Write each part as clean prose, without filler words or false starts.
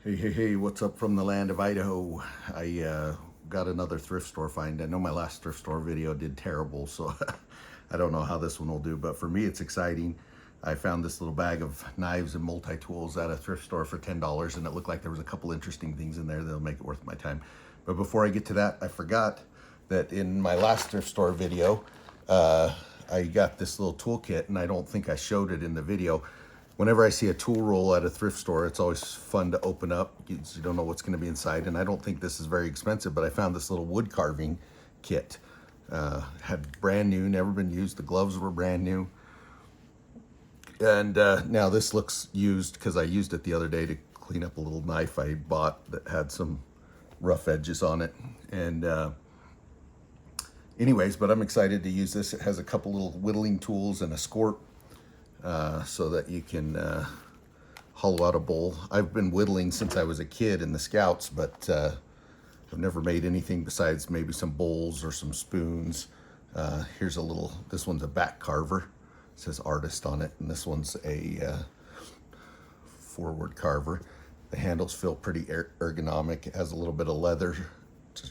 Hey, what's up from the land of Idaho? I got another thrift store find. I know my last thrift store video did terrible, so I don't know how this one will do, but for me it's exciting. I found this little bag of knives and multi-tools at a thrift store for $10, and it looked like there was a couple interesting things in there that'll make it worth my time. But before I get to that, I forgot that in my last thrift store video, I got this little toolkit, and I don't think I showed it in the video. Whenever I see a tool roll at a thrift store, it's always fun to open up. You don't know what's going to be inside, and I don't think this is very expensive, but I found this little wood carving kit. Had brand new, never been used. The gloves were brand new. And now this looks used because I used it the other day to clean up a little knife I bought that had some rough edges on it. And anyways, but I'm excited to use this. It has a couple little whittling tools and a squirt. So that you can hollow out a bowl. I've been whittling since I was a kid in the Scouts, but I've never made anything besides maybe some bowls or some spoons. Here's a little, this one's a back carver. It says artist on it, and this one's a forward carver. The handles feel pretty ergonomic. It has a little bit of leather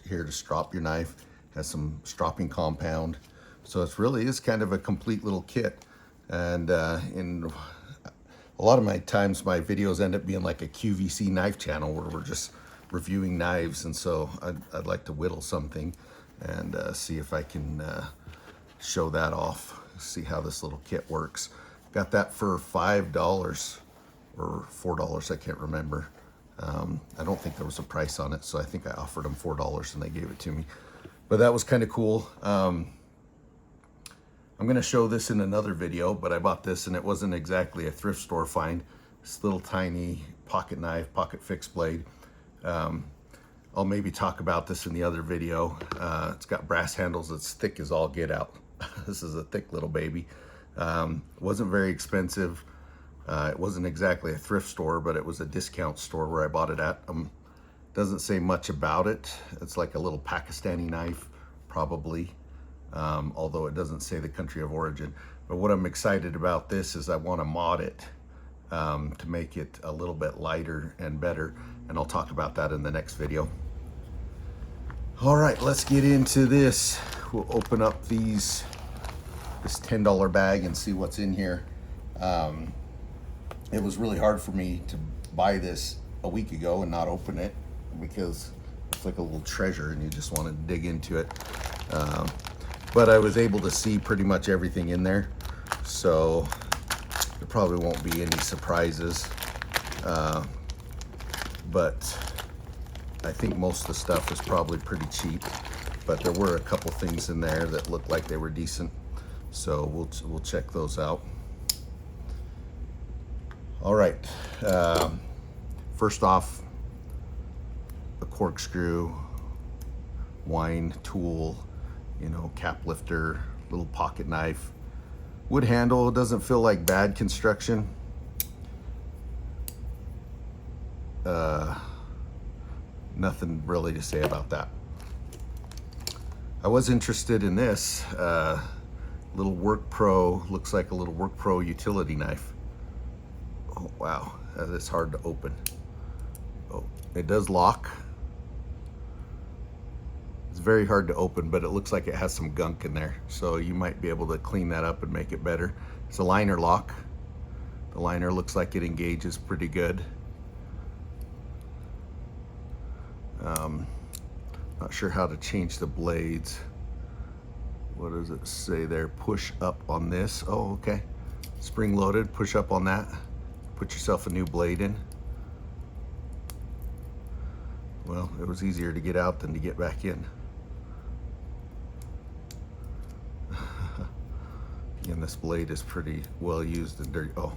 here to strop your knife. It has some stropping compound. So it really is kind of a complete little kit. And in a lot of my times, my videos end up being like a QVC knife channel where we're just reviewing knives. And so I'd like to whittle something and see if I can show that off, see how this little kit works. Got that for $5 or $4, I can't remember. I don't think there was a price on it, so I think I offered them $4 and they gave it to me. But that was kind of cool. I'm going to show this in another video, but I bought this and it wasn't exactly a thrift store find. This little tiny pocket knife, pocket fixed blade. I'll maybe talk about this in the other video. It's got brass handles that's thick as all get out. This is a thick little baby. It wasn't very expensive. It wasn't exactly a thrift store, but it was a discount store where I bought it at. Doesn't say much about it. It's like a little Pakistani knife, probably. Although it doesn't say the country of origin. But what I'm excited about this is I want to mod it to make it a little bit lighter and better, and I'll talk about that in the next video. All right, let's get into this. We'll open up this $10 bag and see what's in here. It was really hard for me to buy this a week ago and not open it because it's like a little treasure and you just want to dig into it. But I was able to see pretty much everything in there, so there probably won't be any surprises. But I think most of the stuff is probably pretty cheap, but there were a couple things in there that looked like they were decent, so we'll check those out. All right, first off, a corkscrew, wine tool, you know, cap lifter, little pocket knife, wood handle. Doesn't feel like bad construction. Nothing really to say about that. I was interested in this little Work Pro. Looks like a little Work Pro utility knife. Oh wow, that is hard to open. Oh, it does lock. It's very hard to open, but it looks like it has some gunk in there, so you might be able to clean that up and make it better. It's a liner lock. The liner looks like it engages pretty good. Not sure how to change the blades. What does it say there? Push up on this. Oh, okay. Spring loaded. Push up on that. Put yourself a new blade in. Well, it was easier to get out than to get back in. And this blade is pretty well used and dirty. Oh,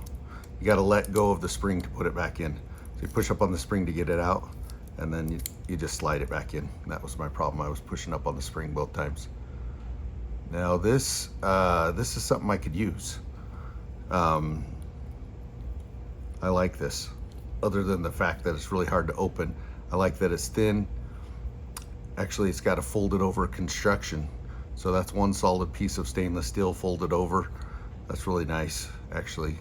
you got to let go of the spring to put it back in. So you push up on the spring to get it out, and then you just slide it back in. And that was my problem. I was pushing up on the spring both times. Now this is something I could use. I like this. Other than the fact that it's really hard to open, I like that it's thin. Actually, it's got a folded over construction. So that's one solid piece of stainless steel folded over. That's really nice, actually.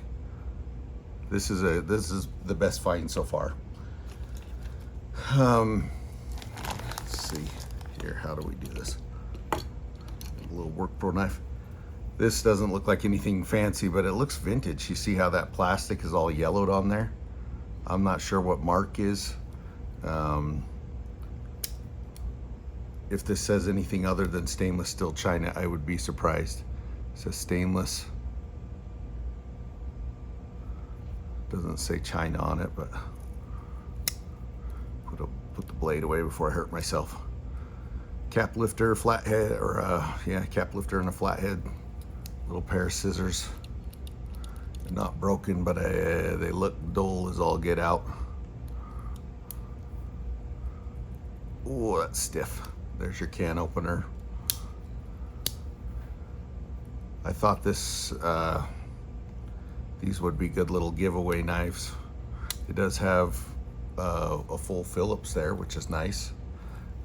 This is the best find so far. Let's see here, how do we do this? A little work pro knife. This doesn't look like anything fancy, but it looks vintage. You see how that plastic is all yellowed on there? I'm not sure what mark is. If this says anything other than stainless steel china, I would be surprised. It says stainless. Doesn't say china on it, but put the blade away before I hurt myself. Cap lifter, flathead, or yeah, cap lifter and a flathead. Little pair of scissors. They're not broken, but they look dull as all get out. Oh, that's stiff. There's your can opener. I thought these would be good little giveaway knives. It does have a full Phillips there, which is nice.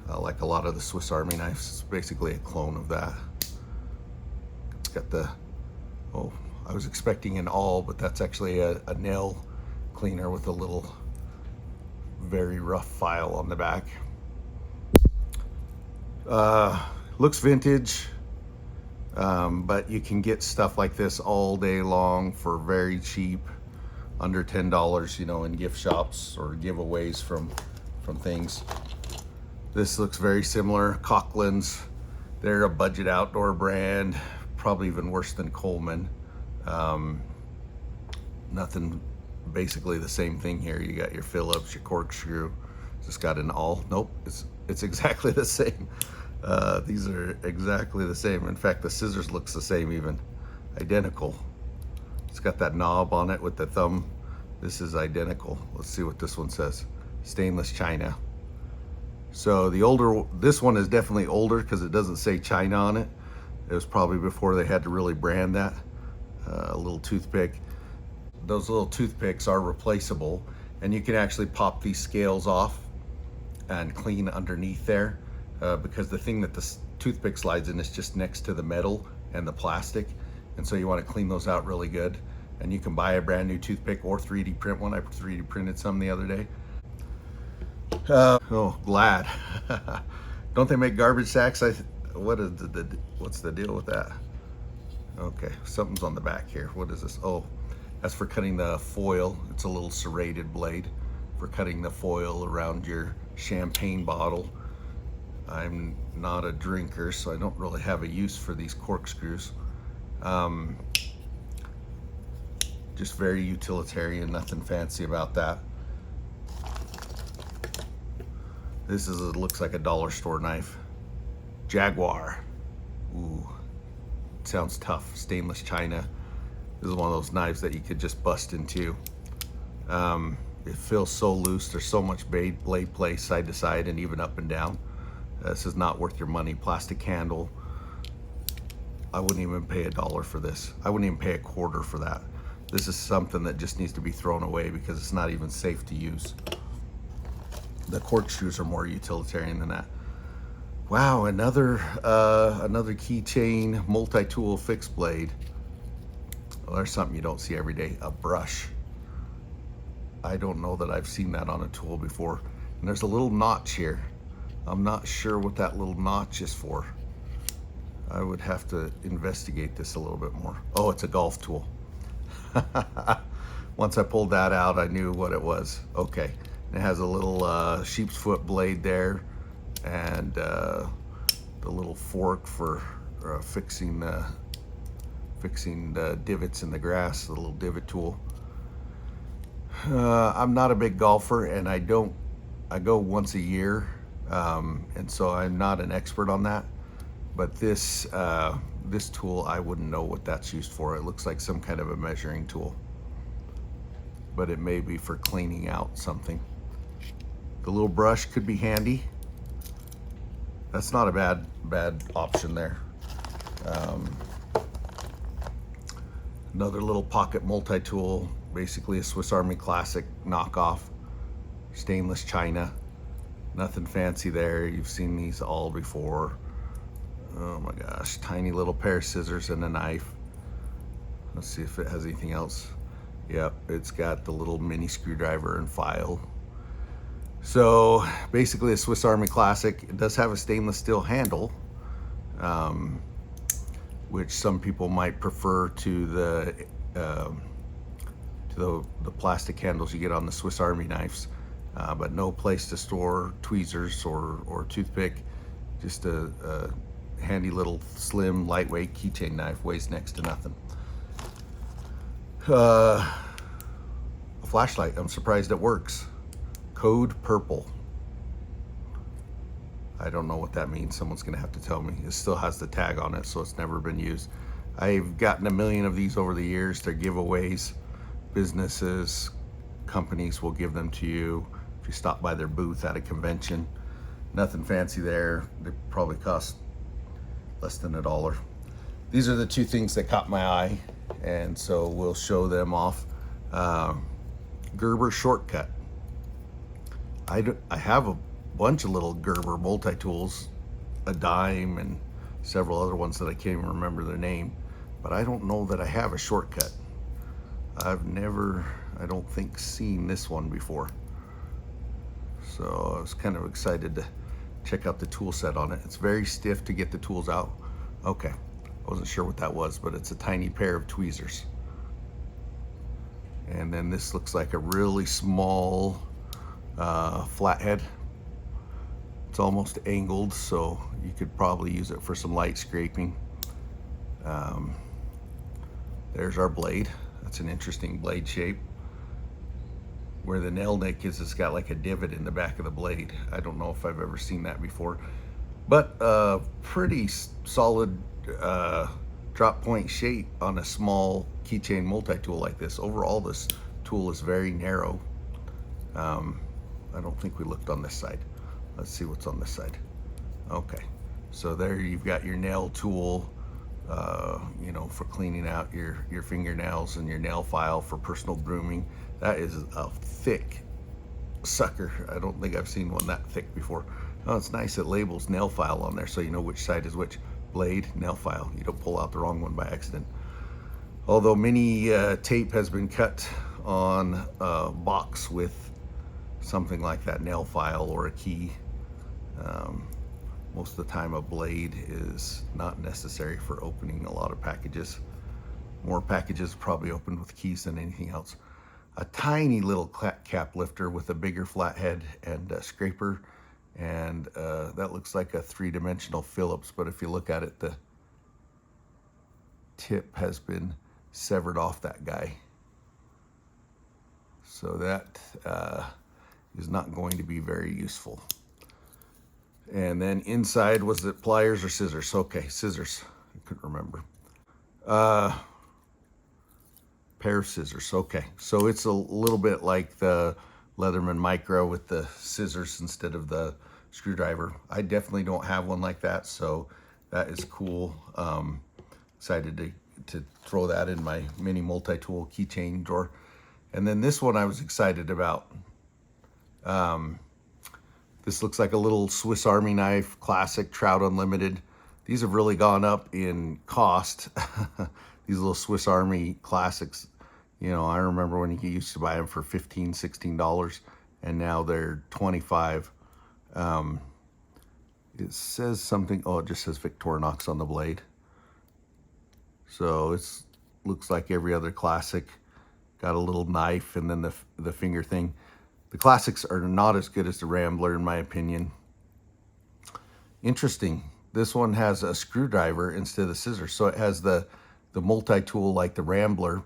Like a lot of the Swiss Army knives, it's basically a clone of that. It's got the, oh, I was expecting an awl, but that's actually a nail cleaner with a little very rough file on the back. Looks vintage, but you can get stuff like this all day long for very cheap, under $10, you know, in gift shops or giveaways from things. This looks very similar. Cochran's, they're a budget outdoor brand, probably even worse than Coleman. Nothing, basically the same thing here. You got your Phillips, your corkscrew. Just got an awl. Nope, it's exactly the same. These are exactly the same. In fact, the scissors looks the same even. Identical. It's got that knob on it with the thumb. This is identical. Let's see what this one says. Stainless china. So this one is definitely older because it doesn't say china on it. It was probably before they had to really brand that. A little toothpick. Those little toothpicks are replaceable, and you can actually pop these scales off and clean underneath there, because the thing that the toothpick slides in is just next to the metal and the plastic, and so you want to clean those out really good. And you can buy a brand new toothpick or 3D print one. I 3D printed some the other day. Oh, Glad. Don't they make garbage sacks? What's the deal with that? Okay, something's on the back here. What is this? Oh, that's for cutting the foil. It's a little serrated blade for cutting the foil around your champagne bottle. I'm not a drinker, so I don't really have a use for these corkscrews. Just very utilitarian, nothing fancy about that. This looks like a dollar store knife. Jaguar. Ooh, sounds tough. Stainless china. This is one of those knives that you could just bust into. It feels so loose. There's so much blade play side to side and even up and down. This is not worth your money. Plastic handle. I wouldn't even pay $1 for this. I wouldn't even pay $0.25 for that. This is something that just needs to be thrown away because it's not even safe to use. The corkscrews are more utilitarian than that. Wow, another keychain multi-tool fixed blade. Well, there's something you don't see every day. A brush. I don't know that I've seen that on a tool before. And there's a little notch here. I'm not sure what that little notch is for. I would have to investigate this a little bit more. Oh, it's a golf tool. Once I pulled that out, I knew what it was. Okay. It has a little sheep's foot blade there, and the little fork for fixing the divots in the grass, the little divot tool. I'm not a big golfer, and I go once a year, and so I'm not an expert on that. But this tool, I wouldn't know what that's used for. It looks like some kind of a measuring tool, but it may be for cleaning out something. The little brush could be handy. That's not a bad option there. Another little pocket multi-tool, basically a Swiss Army Classic knockoff. Stainless china. Nothing fancy there. You've seen these all before. Oh my gosh, tiny little pair of scissors and a knife. Let's see if it has anything else. Yep, it's got the little mini screwdriver and file. So basically a Swiss Army Classic. It does have a stainless steel handle, which some people might prefer to the plastic handles you get on the Swiss Army knives, but no place to store tweezers or toothpick. Just a handy little slim, lightweight keychain knife, weighs next to nothing. A flashlight, I'm surprised it works. Code purple. I don't know what that means. Someone's gonna have to tell me. It still has the tag on it, so it's never been used. I've gotten a million of these over the years. They're giveaways. Businesses, companies will give them to you if you stop by their booth at a convention. Nothing fancy there. They probably cost less than $1. These are the two things that caught my eye, and so we'll show them off. Gerber shortcut. I have a bunch of little Gerber multi-tools, a dime and several other ones that I can't even remember their name, but I don't know that I have a shortcut. I've never, I don't think, seen this one before. So I was kind of excited to check out the tool set on it. It's very stiff to get the tools out. Okay, I wasn't sure what that was, but it's a tiny pair of tweezers. And then this looks like a really small flathead. It's almost angled, so you could probably use it for some light scraping. There's our blade. That's an interesting blade shape. Where the nail nick is, it's got like a divot in the back of the blade. I don't know if I've ever seen that before, but pretty solid drop point shape on a small keychain multi-tool like this. Overall, this tool is very narrow. I don't think we looked on this side. Let's see what's on this side. Okay, so there you've got your nail tool, you know, for cleaning out your fingernails, and your nail file for personal grooming. That is a thick sucker. I don't think I've seen one that thick before. Oh, it's nice. It labels nail file on there so you know which side is which. Blade, nail file. You don't pull out the wrong one by accident. Although many tape has been cut on a box with something like that, nail file or a key. Most of the time a blade is not necessary for opening a lot of packages. More packages probably opened with keys than anything else. A tiny little cap lifter with a bigger flathead and a scraper, and that looks like a 3-dimensional Phillips, but if you look at it, the tip has been severed off that guy. So that is not going to be very useful. And then inside, was it pliers or scissors? Okay, scissors. I couldn't remember. Pair of scissors. Okay, so it's a little bit like the Leatherman Micro with the scissors instead of the screwdriver. I definitely don't have one like that, so that is cool. Excited to throw that in my mini multi-tool keychain drawer. And then this one I was excited about. This looks like a little Swiss Army knife, classic Trout Unlimited. These have really gone up in cost. These little Swiss Army classics. You know, I remember when you used to buy them for $15, $16, and now they're $25. It says something, oh, it just says Victorinox on the blade. So it looks like every other classic. Got a little knife and then the finger thing. The classics are not as good as the Rambler, in my opinion. Interesting. This one has a screwdriver instead of the scissors. So it has the multi-tool like the Rambler,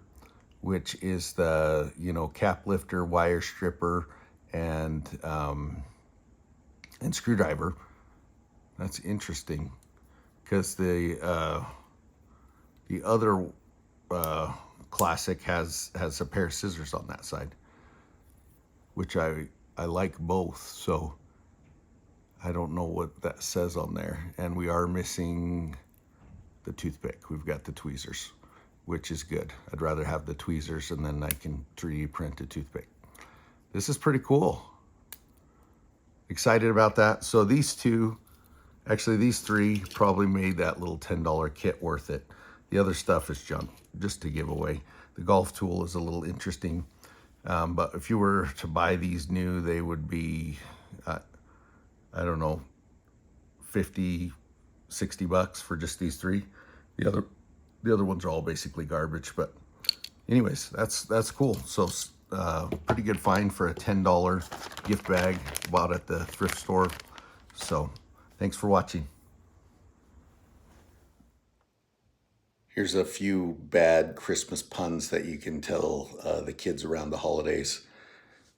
which is the, you know, cap lifter, wire stripper, and screwdriver. That's interesting, because the other classic has a pair of scissors on that side, which I like both. So I don't know what that says on there. And we are missing the toothpick. We've got the tweezers, which is good. I'd rather have the tweezers, and then I can 3D print a toothpick. This is pretty cool. Excited about that. So these two, actually these three, probably made that little $10 kit worth it. The other stuff is junk, just to give away. The golf tool is a little interesting. But if you were to buy these new, they would be, I don't know, 50, 60 bucks for just these three. The other, the other ones are all basically garbage. But anyways, that's cool. So pretty good find for a $10 gift bag bought at the thrift store. So thanks for watching. Here's a few bad Christmas puns that you can tell the kids around the holidays.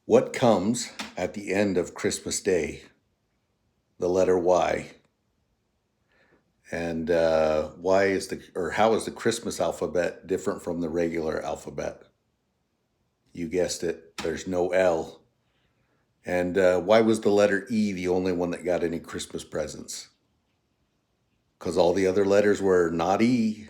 What comes at the end of Christmas Day? The letter Y. And how is the Christmas alphabet different from the regular alphabet? You guessed it, there's no L. And why was the letter E the only one that got any Christmas presents? Because all the other letters were not E.